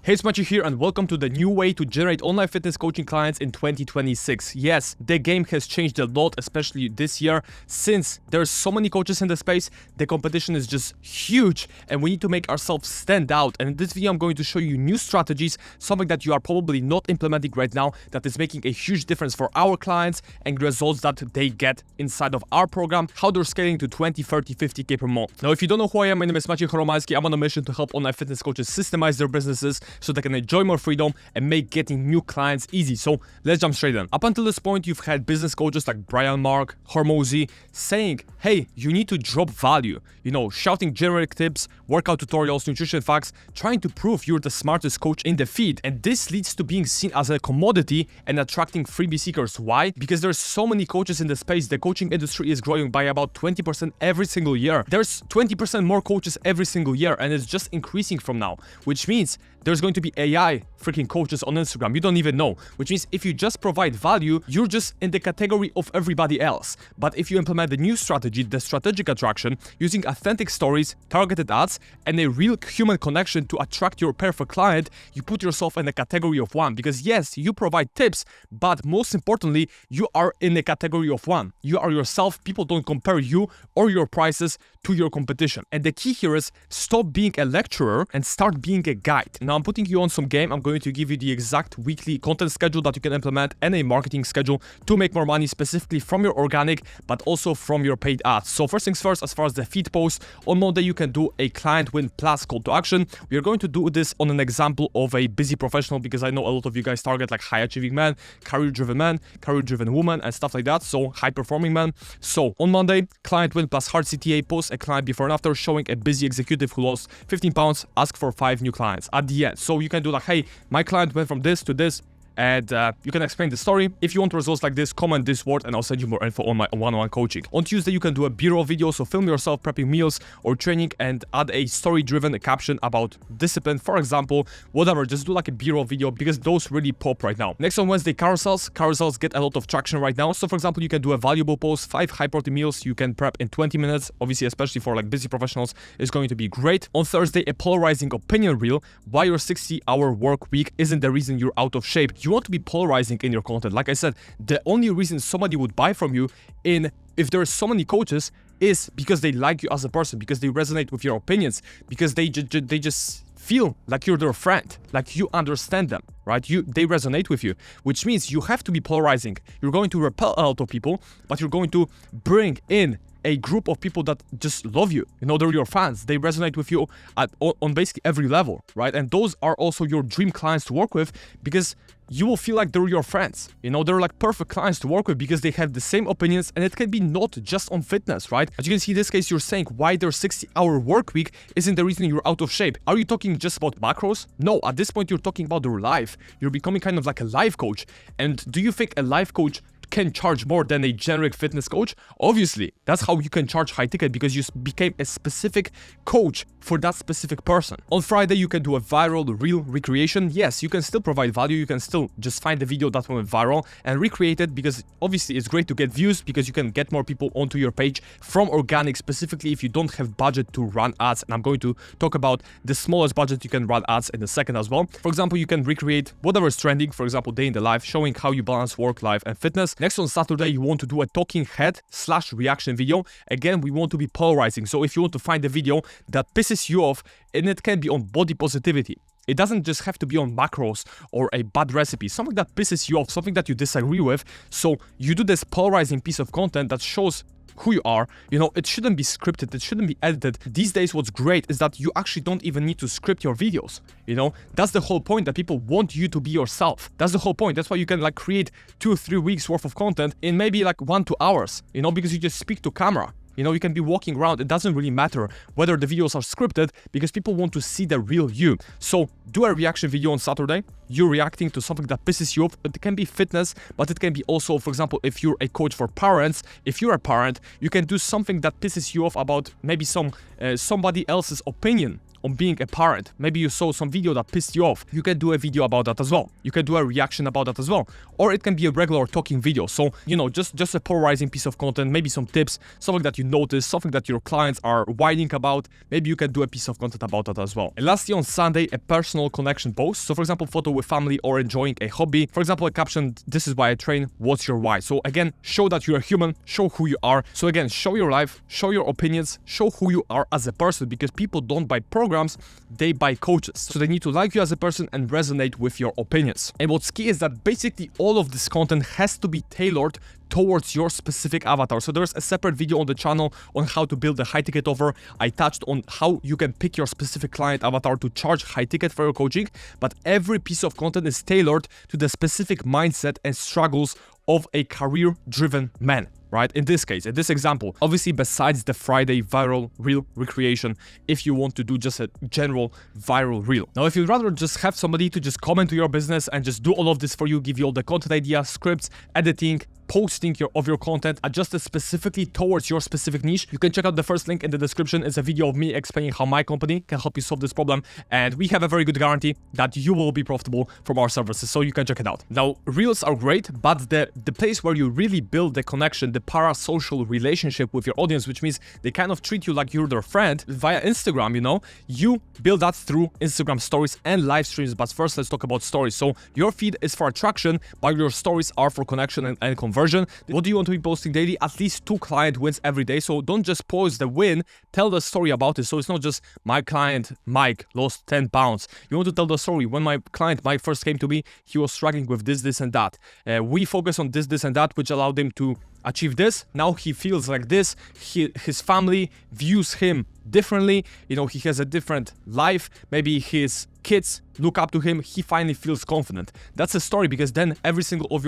Hey, it's Maciej here and welcome to the new way to generate online fitness coaching clients in 2026. Yes, the game has changed a lot, especially this year. Since there's so many coaches in the space, the competition is just huge and we need to make ourselves stand out. And in this video, I'm going to show you new strategies, something that you are probably not implementing right now that is making a huge difference for our clients and results that they get inside of our program, how they're scaling to 20, 30, 50K per month. Now, if you don't know who I am, my name is Maciej Choromalski. I'm on a mission to help online fitness coaches systemize their businesses so they can enjoy more freedom and make getting new clients easy. So let's jump straight in. Up until this point, you've had business coaches like Brian Mark, Hormozi saying, hey, you need to drop value, shouting generic tips, workout tutorials, nutrition facts, trying to prove you're the smartest coach in the feed. And this leads to being seen as a commodity and attracting freebie seekers. Why? Because there's so many coaches in the space. The coaching industry is growing by about 20% every single year. There's 20% more coaches every single year, and it's just increasing from now, which means there's going to be AI freaking coaches on Instagram. You don't even know, which means if you just provide value, you're just in the category of everybody else. But if you implement the new strategy, the strategic attraction, using authentic stories, targeted ads, and a real human connection to attract your perfect client, you put yourself in the category of one. Because yes, you provide tips, but most importantly, you are in the category of one. You are yourself. People don't compare you or your prices to your competition. And the key here is stop being a lecturer and start being a guide. Now I'm putting you on some game. I'm going to give you the exact weekly content schedule that you can implement and a marketing schedule to make more money specifically from your organic, but also from your paid ads. So first things first, as far as the feed post, on Monday you can do a client win plus call to action. We are going to do this on an example of a busy professional because I know a lot of you guys target like high achieving men, career driven woman and stuff like that. So high performing men. So on Monday, client win plus hard CTA, post a client before and after showing a busy executive who lost 15 pounds, ask for 5 new clients at the end. So you can do like, hey, my client went from this to this, and you can explain the story. If you want results like this, comment this word and I'll send you more info on my one-on-one coaching. On Tuesday, you can do a B-roll video, so film yourself prepping meals or training and add a story-driven caption about discipline. For example, whatever, just do like a B-roll video because those really pop right now. Next on Wednesday, carousels. Carousels get a lot of traction right now. So for example, you can do a valuable post, 5 high-protein meals you can prep in 20 minutes. Obviously, especially for like busy professionals, is going to be great. On Thursday, a polarizing opinion reel, why your 60-hour work week isn't the reason you're out of shape. You want to be polarizing in your content. Like I said, the only reason somebody would buy from you if there are so many coaches is because they like you as a person, because they resonate with your opinions, because they just feel like you're their friend, like you understand them, right? They resonate with you, which means you have to be polarizing. You're going to repel a lot of people, but you're going to bring in a group of people that just love you. They're your fans. They resonate with you on basically every level, right? And those are also your dream clients to work with because you will feel like they're your friends. They're like perfect clients to work with because they have the same opinions, and it can be not just on fitness, right? As you can see in this case, you're saying why their 60-hour work week isn't the reason you're out of shape. Are you talking just about macros? No, at this point, you're talking about their life. You're becoming kind of like a life coach. And do you think a life coach can charge more than a generic fitness coach? Obviously, that's how you can charge high ticket, because you became a specific coach for that specific person. On Friday, you can do a viral reel recreation. Yes, you can still provide value. You can still just find the video that went viral and recreate it, because obviously it's great to get views because you can get more people onto your page from organic, specifically if you don't have budget to run ads. And I'm going to talk about the smallest budget you can run ads in a second as well. For example, you can recreate whatever's trending, for example, day in the life, showing how you balance work, life, and fitness. Next on Saturday, you want to do a talking head / reaction video. Again, we want to be polarizing. So if you want to find a video that pisses you off, and it can be on body positivity. It doesn't just have to be on macros or a bad recipe, something that pisses you off, something that you disagree with. So you do this polarizing piece of content that shows who you are. It shouldn't be scripted, it shouldn't be edited. These days, what's great is that you actually don't even need to script your videos. That's the whole point, that people want you to be yourself. That's the whole point. That's why you can like create 2 or 3 weeks worth of content in maybe like 1-2 hours, because you just speak to camera. You can be walking around. It doesn't really matter whether the videos are scripted because people want to see the real you. So do a reaction video on Saturday. You're reacting to something that pisses you off. It can be fitness, but it can be also, for example, if you're a coach for parents, if you're a parent, you can do something that pisses you off about maybe somebody else's opinion on being a parent. Maybe you saw some video that pissed you off. You can do a video about that as well. You can do a reaction about that as well. Or it can be a regular talking video. So, you know, just a polarizing piece of content, maybe some tips, something that you notice, something that your clients are whining about. Maybe you can do a piece of content about that as well. And lastly, on Sunday, a personal connection post. So for example, photo with family or enjoying a hobby. For example, a caption, this is why I train, what's your why? So again, show that you're a human, show who you are. So again, show your life, show your opinions, show who you are as a person, because people don't buy programs, they buy coaches. So they need to like you as a person and resonate with your opinions. And what's key is that basically all of this content has to be tailored towards your specific avatar. So there's a separate video on the channel on how to build a high ticket offer. I touched on how you can pick your specific client avatar to charge high ticket for your coaching, but every piece of content is tailored to the specific mindset and struggles of a career-driven man, right? In this case, in this example, obviously besides the Friday viral reel recreation, if you want to do just a general viral reel. Now, if you'd rather just have somebody to just comment to your business and just do all of this for you, give you all the content ideas, scripts, editing, posting of your content adjusted specifically towards your specific niche, you can check out the first link in the description. It's a video of me explaining how my company can help you solve this problem, and we have a very good guarantee that you will be profitable from our services, so you can check it out. Now, reels are great, but the place where you really build the connection, the parasocial relationship with your audience, which means they kind of treat you like you're their friend via Instagram, you know, you build that through Instagram stories and live streams. But first, let's talk about stories. So your feed is for attraction, but your stories are for connection and conversion. What do you want to be posting daily? At least 2 client wins every day. So don't just post the win, tell the story about it. So it's not just my client Mike lost 10 pounds. You want to tell the story. When my client Mike first came to me, he was struggling with this and that. We focus on this and that, which allowed him to achieve this. Now he feels like this. His family views him differently. You know, he has a different life. Maybe his kids look up to him. He finally feels confident. That's a story, because then every single of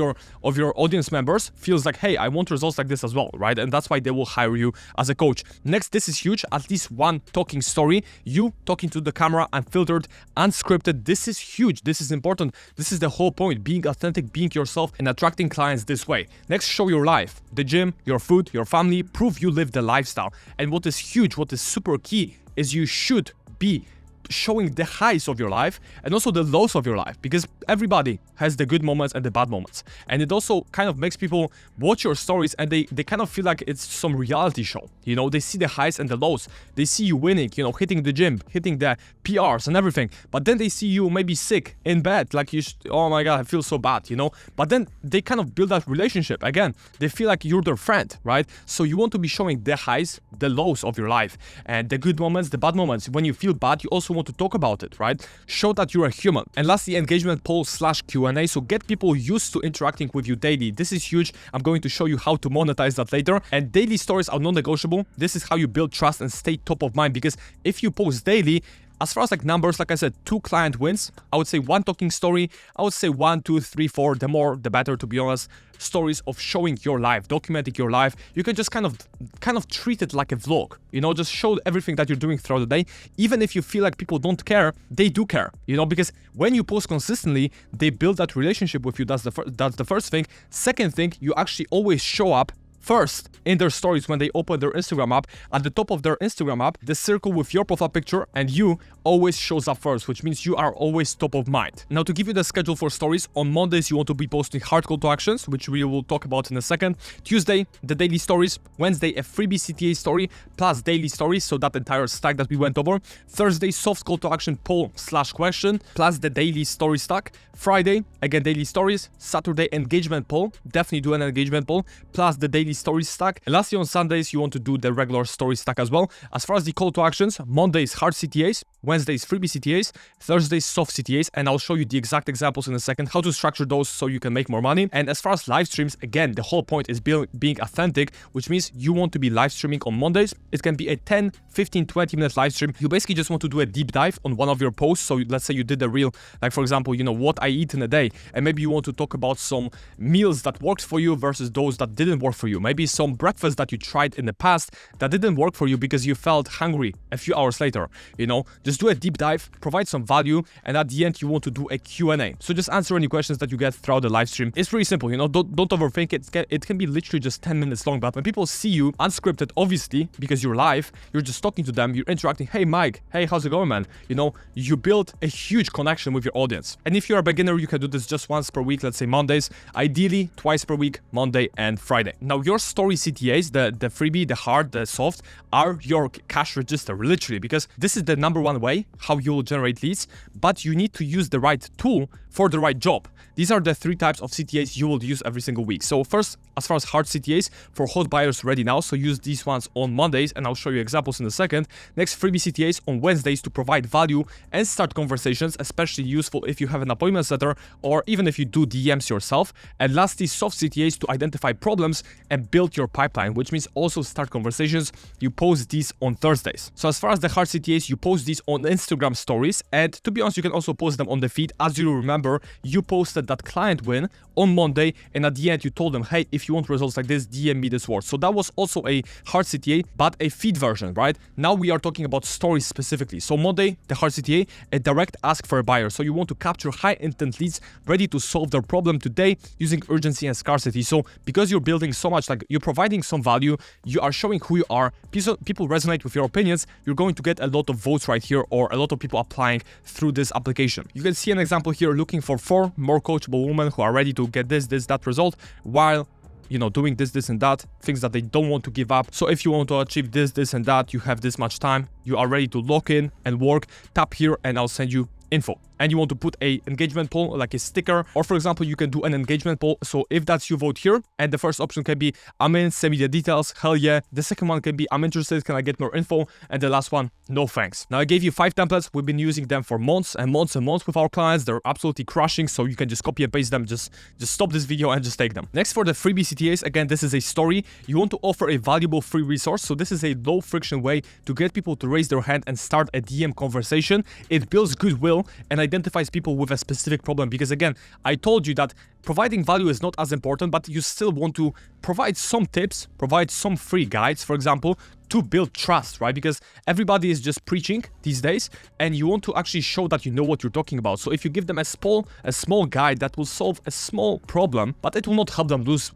your audience members feels like, hey, I want results like this as well, right? And that's why they will hire you as a coach. Next, this is huge. At least one talking story, you talking to the camera, unfiltered, unscripted. This is huge. This is important. This is the whole point, being authentic, being yourself, and attracting clients this way. Next, show your life, the gym, your food, your family. Prove you live the lifestyle. And what is huge, what is super key, is you should be showing the highs of your life and also the lows of your life, because everybody has the good moments and the bad moments. And it also kind of makes people watch your stories and they kind of feel like it's some reality show. You know, they see the highs and the lows. They see you winning, you know, hitting the gym, hitting the PRs and everything. But then they see you maybe sick in bed, like oh my God, I feel so bad, you know. But then they kind of build that relationship. Again, they feel like you're their friend, right? So you want to be showing the highs, the lows of your life, and the good moments, the bad moments. When you feel bad, you also want to talk about it, right? Show that you're a human. And lastly, engagement poll / Q&A. So get people used to interacting with you daily. This is huge. I'm going to show you how to monetize that later. And daily stories are non-negotiable. This is how you build trust and stay top of mind, because if you post daily, as far as like numbers, like I said, 2 client wins. I would say 1 talking story. I would say 1, 2, 3, 4. The more, the better, to be honest. Stories of showing your life, documenting your life. You can just kind of treat it like a vlog. You know, just show everything that you're doing throughout the day. Even if you feel like people don't care, they do care. You know, because when you post consistently, they build that relationship with you. That's the first thing. Second thing, you actually always show up first in their stories when they open their Instagram app. At the top of their Instagram app, the circle with your profile picture and you always shows up first, which means you are always top of mind. Now, to give you the schedule for stories, on Mondays you want to be posting hard call to actions, which we will talk about in a second. Tuesday, the daily stories. Wednesday, a freebie CTA story plus daily stories, so that entire stack that we went over. Thursday, soft call to action poll / question plus the daily story stack. Friday, again daily stories. Saturday, engagement poll. Definitely do an engagement poll plus the daily story stack. And lastly, on Sundays you want to do the regular story stack as well. As far as the call to actions, Mondays hard CTAs, Wednesdays freebie CTAs, Thursdays soft CTAs, and I'll show you the exact examples in a second, how to structure those so you can make more money. And as far as live streams, again, the whole point is being authentic, which means you want to be live streaming on Mondays. It can be a 10, 15, 20 minute live stream. You basically just want to do a deep dive on one of your posts. So let's say you did a reel, like for example, you know, what I eat in a day, and maybe you want to talk about some meals that worked for you versus those that didn't work for you. Maybe some breakfast that you tried in the past that didn't work for you because you felt hungry a few hours later. You know, just just do a deep dive, provide some value, and at the end you want to do a Q&A. So just answer any questions that you get throughout the live stream. It's pretty simple, you know, don't overthink it. It can be literally just 10 minutes long, but when people see you unscripted, obviously, because you're live, you're just talking to them, you're interacting. Hey Mike, hey, how's it going, man? You know, you build a huge connection with your audience. And if you're a beginner, you can do this just once per week, let's say Mondays, ideally twice per week, Monday and Friday. Now your story CTAs, the freebie, the hard, the soft, are your cash register, literally, because this is the number one way how you will generate leads, but you need to use the right tool for the right job. These are the 3 types of CTAs you will use every single week. So first, as far as hard CTAs, for hot buyers ready now, so use these ones on Mondays, and I'll show you examples in a second. Next, freebie CTAs on Wednesdays to provide value and start conversations, especially useful if you have an appointment setter or even if you do DMs yourself. And lastly, soft CTAs to identify problems and build your pipeline, which means also start conversations. You post these on Thursdays. So as far as the hard CTAs, you post these on Instagram stories, and to be honest, you can also post them on the feed. As you remember, you posted that client win on Monday, and at the end you told them, hey, if you want results like this, DM me this word. So that was also a hard CTA, but a feed version, right? Now we are talking about stories specifically. So Monday, the hard CTA, a direct ask for a buyer. So you want to capture high intent leads ready to solve their problem today using urgency and scarcity. So because you're building so much, like you're providing some value, you are showing who you are, people resonate with your opinions, you're going to get a lot of votes right here, or a lot of people applying through this application. You can see an example here, looking for 4 more coachable women who are ready to get this, that result, while, you know, doing this and that, things that they don't want to give up. So if you want to achieve this and that, you have this much time, you are ready to lock in and work, tap here and I'll send you info. And you want to put a engagement poll, like a sticker, or for example, you can do an engagement poll. So if that's you, vote here. And the first option can be, I'm in, send me the details, hell yeah. The second one can be, I'm interested, can I get more info? And the last one, no thanks. Now I gave you 5 templates. We've been using them for months and months and months with our clients. They're absolutely crushing. So you can just copy and paste them, just stop this video and just take them. Next, for the freebie CTAs, again, this is a story. You want to offer a valuable free resource. So this is a low friction way to get people to raise their hand and start a DM conversation. It builds goodwill and identifies people with a specific problem, because again, I told you that providing value is not as important, but you still want to provide some tips, provide some free guides, for example, to build trust, right? Because everybody is just preaching these days, and you want to actually show that you know what you're talking about. So if you give them a small guide that will solve a small problem, but it will not help them lose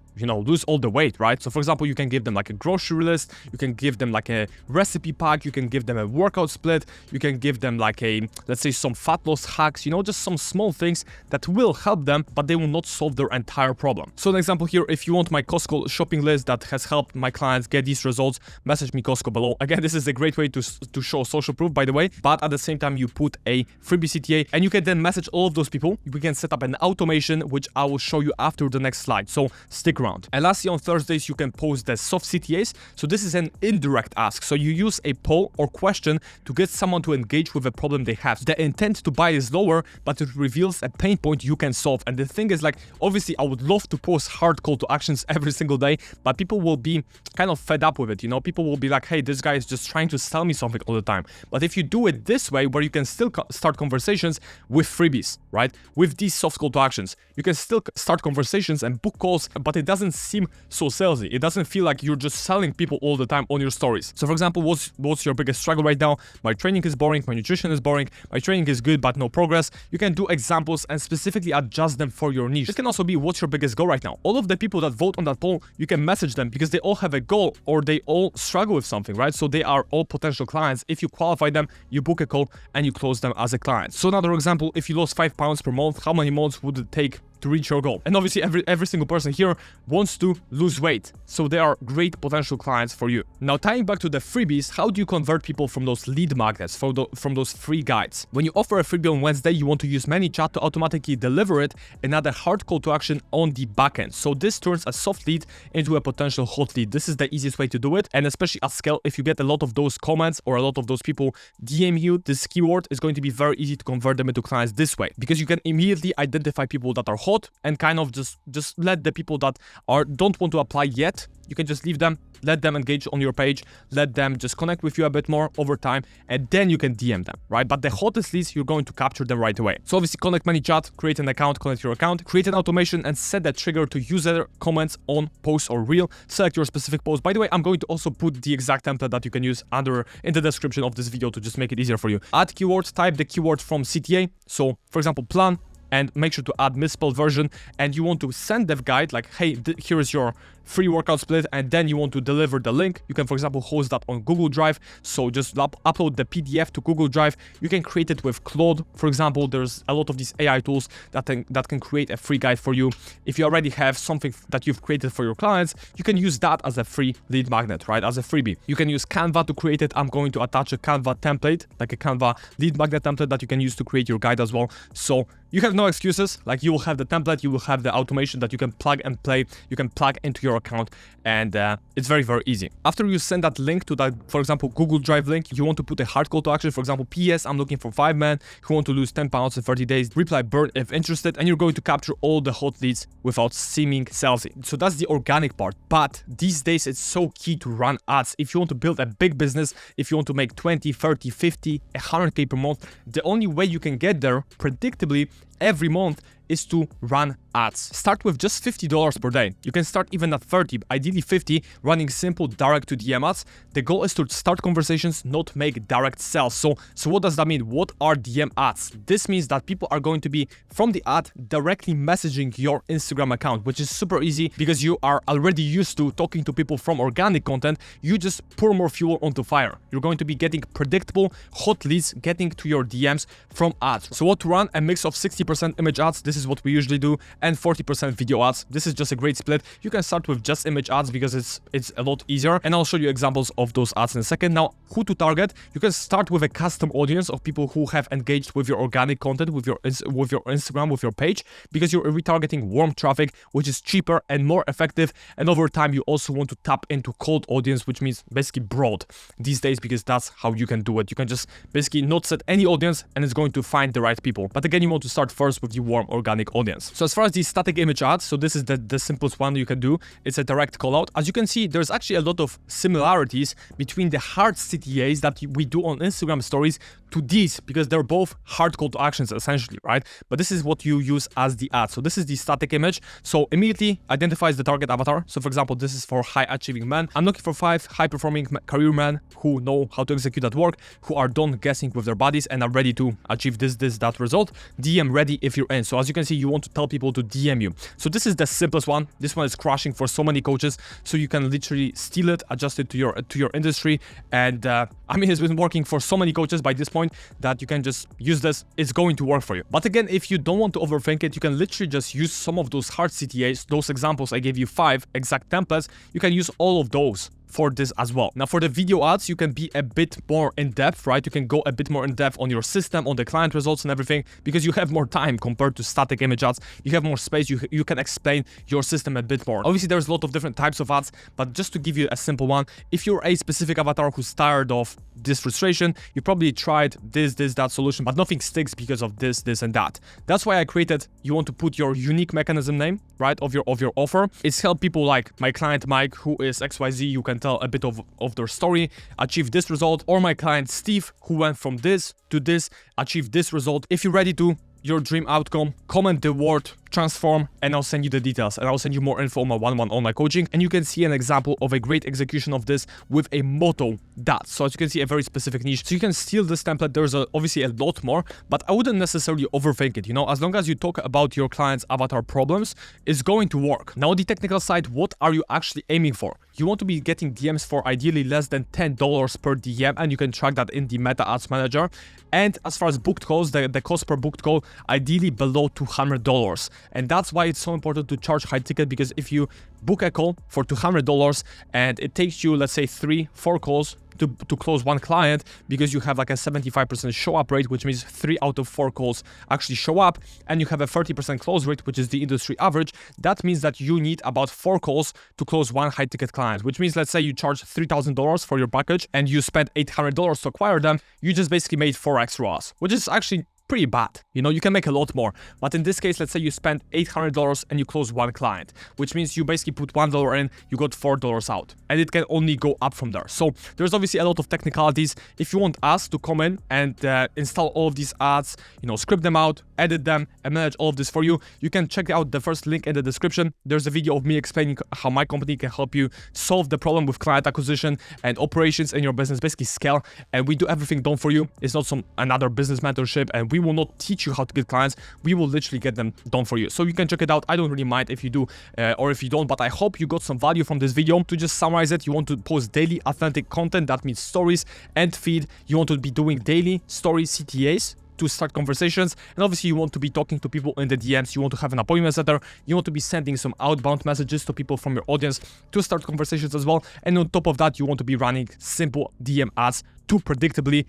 all the weight, right? So for example, you can give them like a grocery list, you can give them like a recipe pack, you can give them a workout split, you can give them like let's say some fat loss hacks, you know, just some small things that will help them, but they will not solve their entire problem. So an example here, if you want my Costco shopping list that has helped my clients get these results, message me Costco below. Again, this is a great way to show social proof, by the way, but at the same time, you put a freebie CTA and you can then message all of those people. We can set up an automation, which I will show you after the next slide. So stick around. And lastly, on Thursdays, you can post the soft CTAs. So this is an indirect ask. So you use a poll or question to get someone to engage with a problem they have. The intent to buy is lower, but it reveals a pain point you can solve. And the thing is, like, obviously, I would love to post hard call to actions every single day, but people will be kind of fed up with it. You know, people will be like, hey, this guy is just trying to sell me something all the time. But if you do it this way, where you can still start conversations with freebies, right? With these soft call to actions, you can still start conversations and book calls, but it doesn't seem so salesy. It doesn't feel like you're just selling people all the time on your stories. So for example, what's your biggest struggle right now? My training is boring, my nutrition is boring, my training is good, but no progress. You can do examples and specifically adjust them for your niche. It can also be, what's your biggest goal right now? All of the people that vote on that poll, you can message them because they all have a goal or they all struggle with something, right? So they are all potential clients. If you qualify them, you book a call and you close them as a client. So another example, if you lost 5 pounds per month, how many months would it take to reach your goal? And obviously every single person here wants to lose weight, so they are great potential clients for you. Now, tying back to the freebies, how do you convert people from those lead magnets, from those free guides? When you offer a freebie on Wednesday, you want to use ManyChat to automatically deliver it and add a hard call to action on the backend. So this turns a soft lead into a potential hot lead. This is the easiest way to do it, and especially at scale, if you get a lot of those comments or a lot of those people DM you this keyword, is going to be very easy to convert them into clients this way, because you can immediately identify people that are hot and kind of just let the people that don't want to apply yet, you can just leave them, let them engage on your page, let them just connect with you a bit more over time, and then you can DM them, right? But the hottest leads, you're going to capture them right away. So obviously connect ManyChat, create an account, connect your account, create an automation and set that trigger to user comments on post or reel. Select your specific post. By the way, I'm going to also put the exact template that you can use in the description of this video to just make it easier for you. Add keywords, type the keyword from CTA. So for example, plan, and make sure to add misspelled version, and you want to send dev guide like, hey, here is your free workout split, and then you want to deliver the link. You can, for example, host that on Google Drive. So just upload the PDF to Google Drive. You can create it with Claude. For example, there's a lot of these AI tools that can create a free guide for you. If you already have something that you've created for your clients, you can use that as a free lead magnet, right? As a freebie. You can use Canva to create it. I'm going to attach a Canva template, like a Canva lead magnet template that you can use to create your guide as well. So you have no excuses. Like, you will have the template, you will have the automation that you can plug and play, you can plug into your account, and it's very, very easy. After you send that link to that, for example, Google Drive link, you want to put a hard call to action. For example, PS, I'm looking for 5 men who want to lose 10 pounds in 30 days. Reply burn if interested, and you're going to capture all the hot leads without seeming salesy. So that's the organic part. But these days, it's so key to run ads. If you want to build a big business, if you want to make 20, 30, 50, 100K per month, the only way you can get there predictably every month is to run ads. Start with just $50 per day. You can start even at 30, ideally 50, running simple direct to DM ads. The goal is to start conversations, not make direct sales. So what does that mean? What are DM ads? This means that people are going to be from the ad directly messaging your Instagram account, which is super easy because you are already used to talking to people from organic content. You just pour more fuel onto fire. You're going to be getting predictable hot leads getting to your DMs from ads. So what to run? A mix of 60% image ads. This is what we usually do, and 40% video ads. This is just a great split. You can start with just image ads because it's a lot easier, and I'll show you examples of those ads in a second. Now, who to target? You can start with a custom audience of people who have engaged with your organic content, with your Instagram, with your page, because you're retargeting warm traffic, which is cheaper and more effective. And over time, you also want to tap into cold audience, which means basically broad these days, because that's how you can do it. You can just basically not set any audience and it's going to find the right people. But again, you want to start first with the warm organic audience. So as far as the static image ads, so this is the simplest one you can do. It's a direct call out. As you can see, there's actually a lot of similarities between the hard CTAs that we do on Instagram stories to these, because they're both hard call to actions essentially, right? But this is what you use as the ad. So this is the static image. So immediately identifies the target avatar. So for example, this is for high achieving men. I'm looking for 5 high performing career men who know how to execute that work, who are done guessing with their bodies and are ready to achieve that result. DM ready if you're in. So as you can see, you want to tell people to DM you. So this is the simplest one. This one is crushing for so many coaches. So you can literally steal it, adjust it to your industry. And I mean, it's been working for so many coaches by this point that you can just use this. It's going to work for you. But again, if you don't want to overthink it, you can literally just use some of those hard CTAs, those examples. I gave you 5 exact templates. You can use all of those for this as well. Now for the video ads, you can be a bit more in depth, right? You can go a bit more in depth on your system, on the client results and everything, because you have more time compared to static image ads. You have more space. You can explain your system a bit more. Obviously, there's a lot of different types of ads, but just to give you a simple one, if you're a specific avatar who's tired of this frustration, you probably tried that solution, but nothing sticks because of this and that. That's why I created, you want to put your unique mechanism name, right, of your offer. It's help people like my client Mike, who is XYZ. You can tell a bit of their story, achieve this result, or my client Steve, who went from this to this, achieve this result. If you're ready to your dream outcome, comment the word transform and I'll send you the details, and I'll send you more info on my one-on-one online coaching, and you can see an example of a great execution of this with a motto that. So as you can see, a very specific niche. So you can steal this template. There's obviously a lot more, but I wouldn't necessarily overthink it. You know, as long as you talk about your client's avatar problems, it's going to work. Now, on the technical side, what are you actually aiming for? You want to be getting DMs for ideally less than $10 per DM, and you can track that in the Meta Ads Manager. And as far as booked calls, the cost per booked call, ideally below $200. And that's why it's so important to charge high ticket, because if you book a call for $200 and it takes you, let's say, 3-4 calls to close one client, because you have like a 75% show up rate, which means 3 out of 4 calls actually show up, and you have a 30% close rate, which is the industry average. That means that you need about 4 calls to close one high ticket client, which means, let's say you charge $3,000 for your package and you spend $800 to acquire them. You just basically made 4x ROAS, which is actually pretty bad. You know, you can make a lot more. But in this case, let's say you spend $800 and you close one client, which means you basically put $1 in, you got $4 out, and it can only go up from there. So there's obviously a lot of technicalities. If you want us to come in and install all of these ads, you know, script them out, edit them, and manage all of this for you, you can check out the first link in the description. There's a video of me explaining how my company can help you solve the problem with client acquisition and operations in your business, basically scale. And we do everything done for you. It's not some another business mentorship, and we will not teach you how to get clients. We will literally get them done for you. So you can check it out. I don't really mind if you do or if you don't, but I hope you got some value from this video. To just summarize it, you want to post daily authentic content. That means stories and feed. You want to be doing daily story CTAs to start conversations, and obviously you want to be talking to people in the DMs. You want to have an appointment setter. You want to be sending some outbound messages to people from your audience to start conversations as well. And on top of that, you want to be running simple DM ads to predictably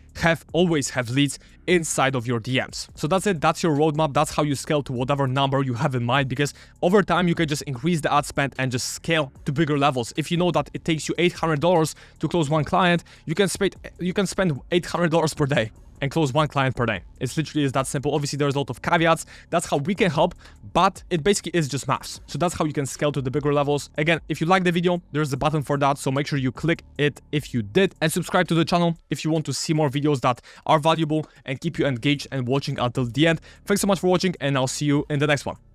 always have leads inside of your DMs. So that's it. That's your roadmap. That's how you scale to whatever number you have in mind, because over time you can just increase the ad spend and just scale to bigger levels. If you know that it takes you $800 to close one client, you can spend $800 per day and close one client per day. It's literally is that simple. Obviously, there's a lot of caveats. That's how we can help, but it basically is just maths. So that's how you can scale to the bigger levels. Again, if you like the video, there's a button for that. So make sure you click it if you did, and subscribe to the channel if you want to see more videos that are valuable and keep you engaged and watching until the end. Thanks so much for watching, and I'll see you in the next one.